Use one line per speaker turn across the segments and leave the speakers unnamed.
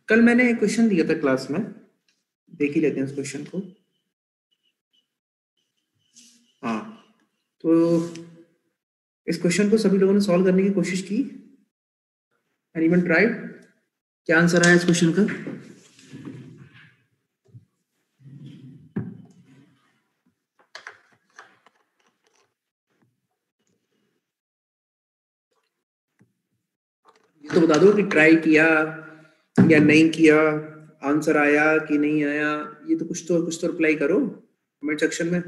कल मैंने एक क्वेश्चन दिया था क्लास में, देख ही लेते हैं उस क्वेश्चन को। हाँ, तो इस क्वेश्चन को सभी लोगों ने सॉल्व करने की कोशिश की। Anyone tried? क्या आंसर आया इस क्वेश्चन का? ये तो बता दो कि ट्राई किया या नहीं किया, आंसर आया कि नहीं आया। ये तो कुछ तो रिप्लाई करो कमेंट सेक्शन में।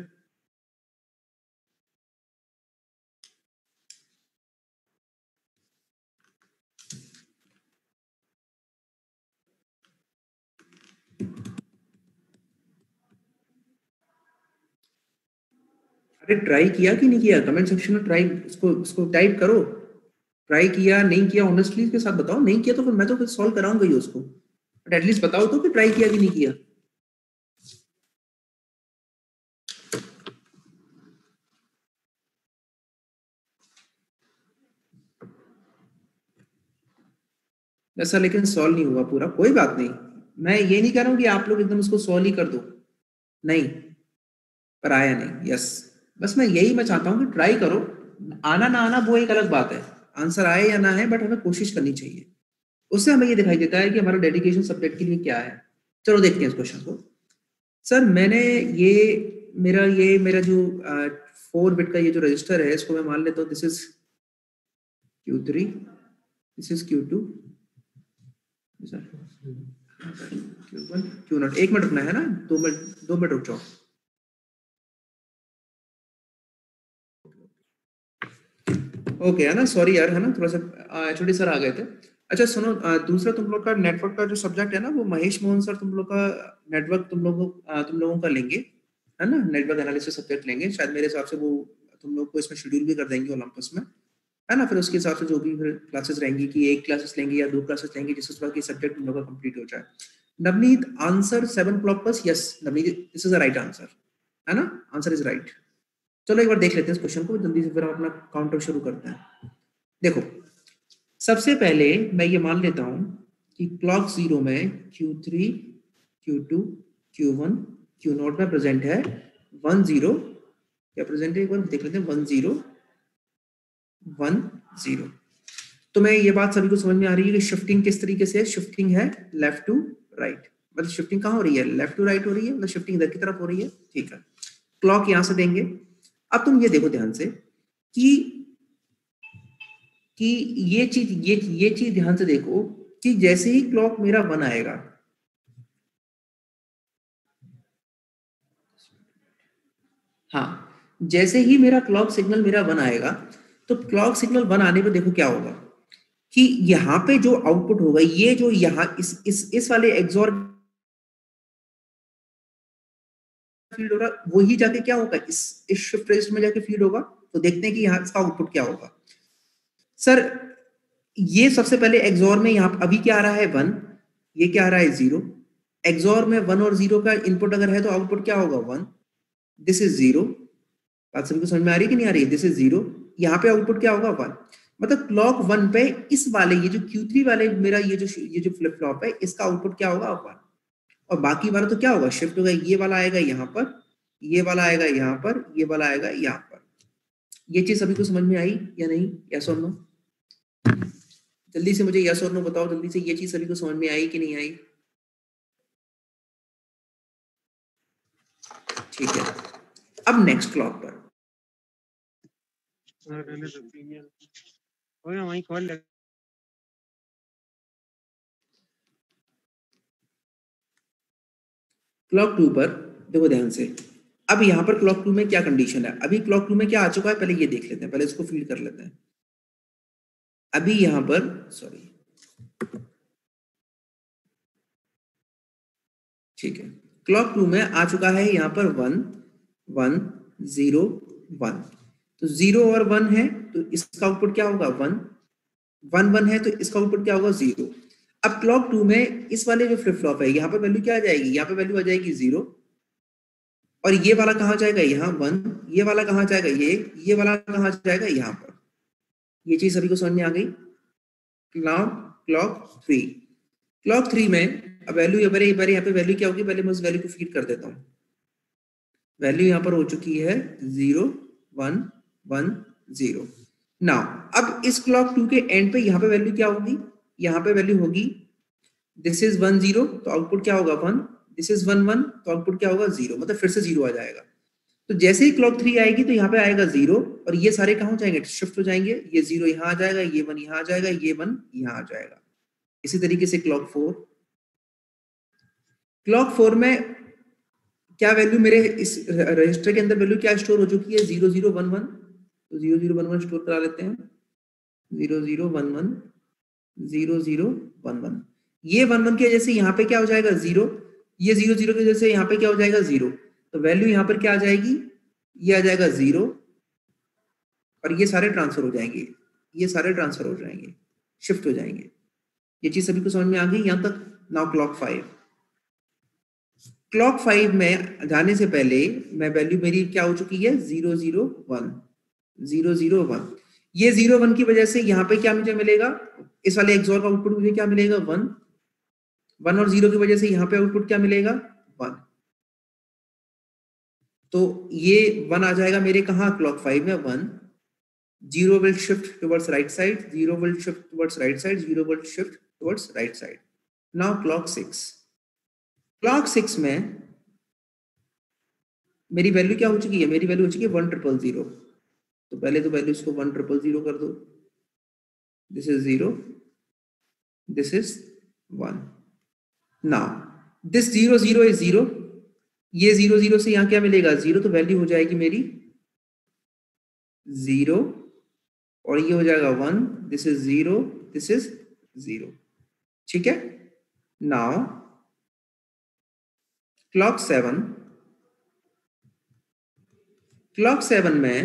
अरे ट्राई किया कि नहीं किया, कमेंट सेक्शन में ट्राई इसको टाइप करो। ट्राई किया नहीं किया, ऑनेस्टली के साथ बताओ। नहीं किया तो फिर मैं तो फिर सॉल्व कराऊंगा ही उसको, बट एटलीस्ट बताओ तो कि ट्राई किया कि नहीं किया। ऐसा लेकिन सॉल्व नहीं हुआ पूरा, कोई बात नहीं। मैं ये नहीं कह रहा हूँ कि आप लोग एकदम इसको सॉल्व ही कर दो, नहीं, पर आया नहीं। यस, बस मैं चाहता हूँ कि ट्राई करो। आना ना आना वो एक अलग बात है, आंसर आए या ना है, बट हमें कोशिश करनी चाहिए। उससे हमें ये दिखाई देता है कि हमारा डेडिकेशन सब्जेक्ट के लिए क्या है। चलो देखते हैं इस क्वेश्चन को। सर मैंने ये मेरा जो 4 बिट का ये जो रजिस्टर है, इसको मैं मान लेता हूँ this is Q3, this is Q2, Q1, Q0। 1 minute रुकना है ना, 2 मिनट रुक जाओ। ओके है ना, सॉरी यार, है ना, थोड़ा सा एचओडी सर आ गए थे। अच्छा सुनो, दूसरा तुम लोग का नेटवर्क का जो सब्जेक्ट है ना, वो महेश मोहन सर तुम लोग का नेटवर्क तुम लोगों का लेंगे, है ना। नेटवर्क एनालिसिस सब्जेक्ट लेंगे शायद, मेरे हिसाब से वो तुम लोग को इसमें शेड्यूल भी कर देंगे ओलंपस में, है ना। फिर उसके हिसाब से जो भी फिर क्लासेस रहेंगी कि 1 क्लासेस लेंगे या 2 क्लासेस लेंगे, जिससे बाकी सब्जेक्ट तुम लोग का कंप्लीट हो जाए। Navneet answer 7 o'clock plus, yes Navneet, this is the right answer, है ना, आंसर इज राइट। चलो एक बार देख लेते हैं इस क्वेश्चन को जल्दी से, फिर हम अपना काउंटर शुरू करते हैं। देखो, सबसे पहले मैं ये मान लेता हूं कि क्लॉक जीरो में Q3, Q2, Q1, Q0 में प्रेजेंट है 10। क्या प्रेजेंट है, एक बार देख लेते हैं। 1010। तो मैं ये बात सभी को समझ में आ रही है कि शिफ्टिंग किस तरीके से है। शिफ्टिंग है लेफ्ट टू राइट, मतलब शिफ्टिंग कहाँ हो रही है, लेफ्ट टू राइट हो रही है, मतलब शिफ्टिंग इधर की तरफ हो रही है। ठीक है, क्लॉक यहां से देंगे। अब तुम ये देखो ध्यान से कि कि ये चीज ध्यान से देखो कि जैसे ही क्लॉक मेरा 1 आएगा, हाँ, जैसे ही मेरा क्लॉक सिग्नल मेरा 1 आएगा, तो क्लॉक सिग्नल 1 आने पे देखो क्या होगा कि यहाँ पे जो आउटपुट होगा, ये जो यहाँ इस वाले एक्सॉर फीड हो रहा, वही जाके क्या होगा, इस शिफ्ट रजिस्टर में जाके फीड होगा। तो देखते हैं कि यहाँ इसका आउटपुट क्या होगा। सर ये सबसे पहले एक्सॉर में यहाँ अभी क्या आ रहा है 1, ये क्या आ रहा है 0। एक्सॉर में 1 और 0 का इनपुट अगर है तो आउटपुट क्या होगा 1, दिस इज 0। बात सभी को समझ में आ रही है कि नहीं आ रही है, दिस इज 0। यहाँ पे आउटपुट क्या होगा 1, मतलब क्लॉक 1 पे इस वाले ये जो Q3 वाले मेरा ये जो फ्लिप फ्लॉप है, इसका आउटपुट क्या होगा 1। और बाकी वाला तो क्या होगा, शिफ्ट होगा, ये वाला आएगा यहाँ पर, ये वाला आएगा यहाँ पर, ये वाला आएगा यहाँ पर। ये चीज सभी को समझ में आई या नहीं, यस और नो? जल्दी से मुझे यस और नो बताओ जल्दी से, ये चीज सभी को समझ में आई कि नहीं आई? ठीक है, अब नेक्स्ट क्लॉक पर क्लॉक 2 पर देखो ध्यान से। अब यहाँ पर क्लॉक 2 में क्या कंडीशन है, अभी क्लॉक 2 में क्या आ चुका है, पहले ये देख लेते हैं, पहले इसको फीड कर लेते हैं। अभी यहाँ पर सॉरी, ठीक है, क्लॉक 2 में आ चुका है यहाँ पर 1 1 0 1। तो 0 और 1 है तो इसका आउटपुट क्या होगा 1 1 1 है तो इसका आउटपुट क्या होगा 0। अब क्लॉक 2 में इस वाले जो फ्लिप फ्लॉप है, यहाँ पर वैल्यू क्या आ जाएगी, यहाँ पे वैल्यू आ जाएगी 0। और ये वाला कहाँ जाएगा, यहाँ 1। ये वाला कहाँ जाएगा, ये वाला कहाँ जाएगा, यहाँ पर। ये चीज सभी को समझ में आ गई। क्लॉक 3 क्लॉक 3 में अब वैल्यू एक बार यहाँ पे वैल्यू क्या होगी, पहले मैं उस वैल्यू को फीड कर देता हूँ। वैल्यू यहाँ पर हो चुकी है 0 1 1 0। नाउ अब इस क्लॉक 2 के एंड पे यहाँ पे वैल्यू क्या होगी, यहाँ पे वैल्यू होगी दिस इज 1 0, तो आउटपुट क्या होगा 1, दिस इज 1 1, तो आउटपुट क्या होगा 0, मतलब फिर से 0 आ जाएगा। तो जैसे ही क्लॉक 3 आएगी तो यहाँ पे आएगा 0 और ये सारे कहाँ हो जाएंगे, शिफ्ट हो जाएंगे, ये 0 यहाँ आ जाएगा, ये 1 यहाँ आ जाएगा, ये 1 यहाँ आ जाएगा। इसी तरीके से क्लॉक 4 में क्या वैल्यू मेरे इस रजिस्टर के अंदर वैल्यू क्या स्टोर हो चुकी है 0 0 1 1, तो 0 0 1 1 स्टोर करा लेते हैं, 0 0 1 1 0 0 1 1। ये 1 1 की वजह से यहाँ पे क्या हो जाएगा 0, ये 0 0 की वजह से यहाँ पे क्या हो जाएगा 0, तो वैल्यू यहाँ पर क्या आ जाएगी, ये आ जाएगा 0 और ये सारे ट्रांसफर हो जाएंगे, ये सारे ट्रांसफर हो जाएंगे, शिफ्ट हो जाएंगे। ये चीज सभी को समझ में आ गई यहाँ तक। नाउ क्लॉक 5 में जाने से पहले मैं वैल्यू मेरी क्या हो चुकी है 0 0 1 0 0 1। ये 0 1 की वजह से यहाँ पे क्या मुझे मिलेगा, इस वाले एक्सोर का आउटपुट मुझे क्या मिलेगा 1 1, और 0 की वजह से यहाँ पे आउटपुट क्या मिलेगा 1, तो ये 1 आ जाएगा मेरे कहाँ क्लॉक 5 में 1। 0 will shift towards right side, 0 will shift towards right side, 0 will shift towards right side. Now clock 6 में मेरी वैल्यू क्या हो चुकी है, मेरी वैल्यू हो चुकी है 1 0 0 0। तो पहले तो वैल्यू इसको 1 0 0 कर दो, this is 0, this is 1। Now this 0 0 is 0, ये 0 0 से यहाँ क्या मिलेगा 0, तो वैल्यू हो जाएगी मेरी 0 और ये हो जाएगा 1, दिस इज 0, दिस इज 0। ठीक है। नाउ क्लॉक 7 में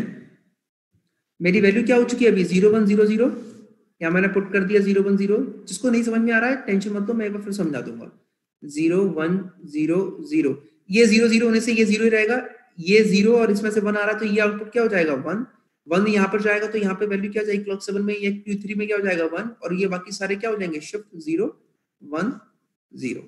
मेरी वैल्यू क्या हो चुकी है अभी 0 1 0 0, या मैंने पुट कर दिया 0 1 0। जिसको नहीं समझ में आ रहा है टेंशन मत लो, मैं एक बार फिर समझा दूंगा। 0 1 0 0, ये 0 0 होने से ये 0 ही रहेगा, ये 0 और इसमें से 1 आ रहा है तो ये आउटपुट क्या हो जाएगा 1 1 यहाँ पर जाएगा, तो यहाँ पे वैल्यू क्या जाएगी क्लॉक 7 में, ये Q3 में क्या हो जाएगा 1, और ये बाकी सारे क्या हो जाएंगे शिफ्ट 0 1 0।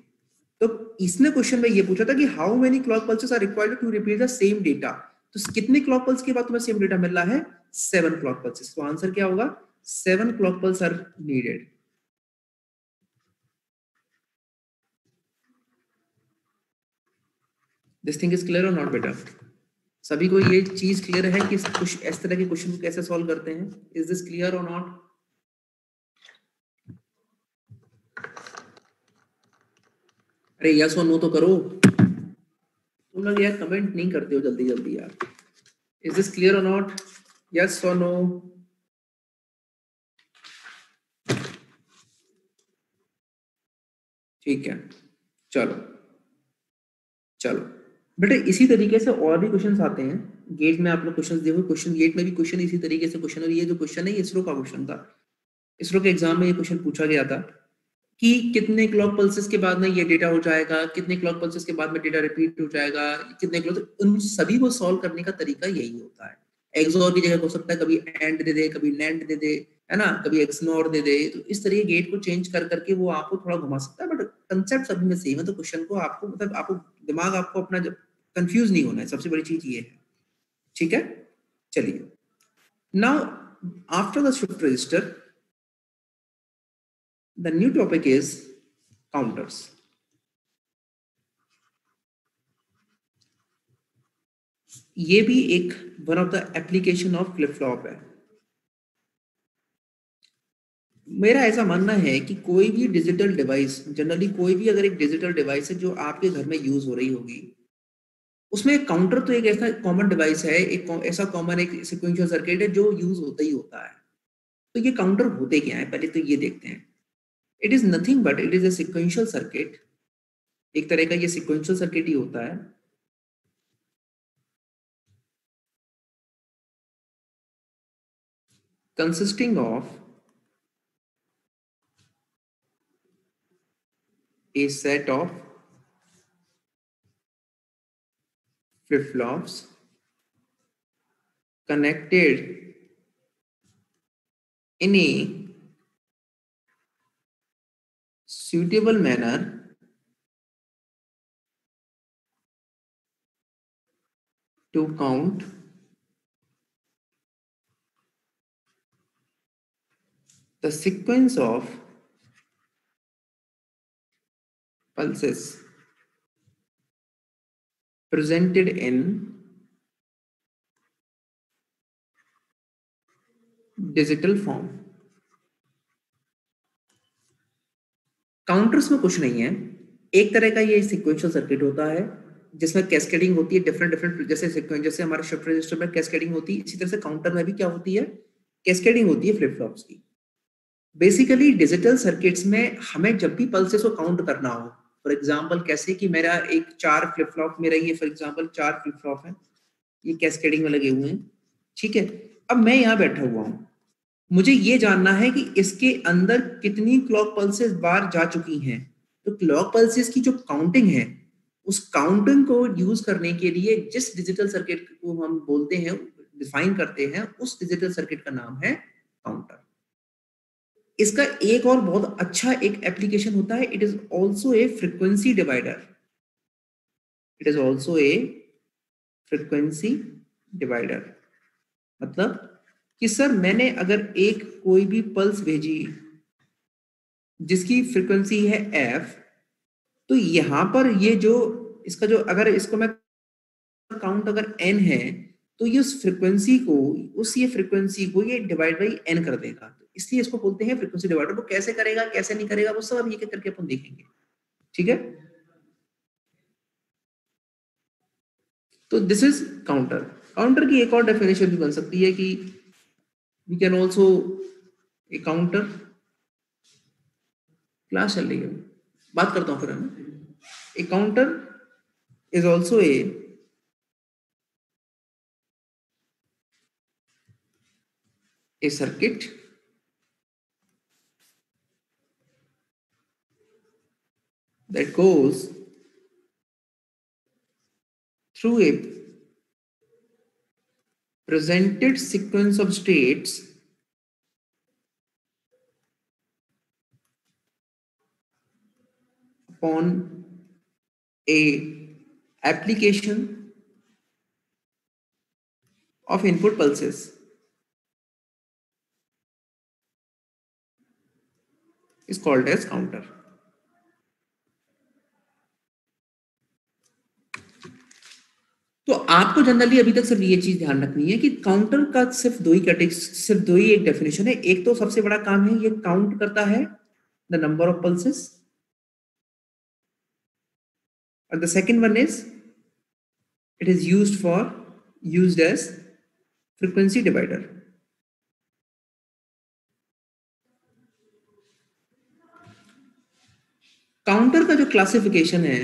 तो इसने क्वेश्चन में ये पूछा था कि how many clock pulses are required to repeat the same data, तो कितने क्लॉक पल्स के बाद तुम्हें सेम डेटा मिल रहा है 7 क्लॉक पल्सेस। तो आंसर क्या होगा 7 clock pulse are needed. This thing is clear और नॉट बेटा, सभी को ये चीज क्लियर है कि कुछ इस तरह के क्वेश्चन को कैसे सॉल्व करते हैं, इज दिस क्लियर और नॉट। अरे यस और नो तो करो, तुम लोग यार कमेंट नहीं करते हो जल्दी जल्दी यार। इज दिस क्लियर और नॉट, यस और नो। ठीक है, चलो चलो बेटे, इसी तरीके से और भी क्वेश्चंस आते हैं गेट में। आप लोग क्वेश्चंस देखो, क्वेश्चन गेट में भी क्वेश्चन इसी तरीके से क्वेश्चन, और ये जो क्वेश्चन है ये इसरो का क्वेश्चन था। इसरो के एग्जाम में ये क्वेश्चन पूछा गया था कि कितने क्लॉक पल्सेस के बाद में ये डेटा हो जाएगा, कितने क्लॉक पल्सेस के बाद में डेटा रिपीट हो जाएगा, कितने क्लॉक, तो उन सभी को सॉल्व करने का तरीका यही होता है। एक्सओर की जगह हो सकता है कभी एंड दे दे, कभी नैंड दे दे, है ना, कभी एक्सनोर दे दे, तो इस तरह गेट को चेंज कर करके वो आपको थोड़ा घुमा सकता है, बट कंसेप्ट सभी में सेम है। तो क्वेश्चन को आपको मतलब आपको दिमाग आपको अपना कंफ्यूज नहीं होना है, सबसे बड़ी चीज ये है। ठीक है, चलिए। Now after the shift register the new topic is counters. ये भी एक one of the application of flip flop है। मेरा ऐसा मानना है कि कोई भी डिजिटल डिवाइस, जनरली कोई भी अगर एक डिजिटल डिवाइस है जो आपके घर में यूज हो रही होगी, उसमें एक काउंटर तो एक ऐसा कॉमन डिवाइस है, एक ऐसा कॉमन एक सिक्वेंशियल सर्किट है जो यूज होता ही होता है। तो ये काउंटर होते क्या है, पहले तो ये देखते हैं। It is nothing but it is a sequential circuit, एक तरह का ये सिक्वेंशियल सर्किट ही होता है। Consisting of a set of flip-flops connected in a suitable manner to count the sequence of pulses presented in digital form. Counters में कुछ नहीं है, एक तरह का ये सिक्वेंशियल सर्किट होता है जिसमें कैस्केडिंग होती है डिफरेंट डिफरेंट, जैसे हमारे शिफ्ट रजिस्टर में कैस्केडिंग होती है, इसी तरह से काउंटर में भी क्या होती है, कैस्केडिंग होती है फ्लिप फ्लॉप्स की. बेसिकली डिजिटल सर्किट्स में हमें जब भी पल्सेस को काउंट करना हो, फॉर एग्जांपल कैसे कि मेरा एक 4 फ्लिप फ्लॉप, मेरा ये फॉर एग्जांपल 4 फ्लिप फ्लॉप है, ये कैस्केडिंग में लगे हुए हैं, ठीक है. अब मैं यहाँ बैठा हुआ हूँ, मुझे ये जानना है कि इसके अंदर कितनी क्लॉक पल्सेस बार जा चुकी हैं. तो क्लॉक पल्सेस की जो काउंटिंग है, उस काउंटिंग को यूज करने के लिए जिस डिजिटल सर्किट को हम बोलते हैं, डिफाइन करते हैं, उस डिजिटल सर्किट का नाम है काउंटर. इसका एक और बहुत अच्छा एक एप्लीकेशन होता है, it is also a frequency divider. It is also a frequency divider. मतलब कि सर मैंने अगर एक कोई भी पल्स भेजी जिसकी फ्रीक्वेंसी है एफ, तो यहां पर ये जो इसका जो अगर इसको मैं काउंट अगर एन है, तो ये उस फ्रीक्वेंसी को ये फ्रीक्वेंसी को ये डिवाइड बाई एन कर देगा. तो इसलिए इसको बोलते हैं फ्रीक्वेंसी डिवाइडर. वो कैसे करेगा कैसे नहीं करेगा वो सब एक एक करके अपन देखेंगे, ठीक है. तो दिस इज काउंटर. काउंटर की एक और डेफिनेशन भी बन सकती है कि we can also a counter. Class चल रही है, बात करता हूं फिर है ना. A counter is also a circuit that goes through a presented sequence of states upon a application of input pulses is called as counter. तो आपको जनरली अभी तक सिर्फ ये चीज ध्यान रखनी है कि काउंटर का सिर्फ दो ही एक डेफिनेशन है. एक तो सबसे बड़ा काम है, ये काउंट करता है द नंबर ऑफ पल्सेस, और the second one is it is used as frequency divider. Counter का जो क्लासिफिकेशन है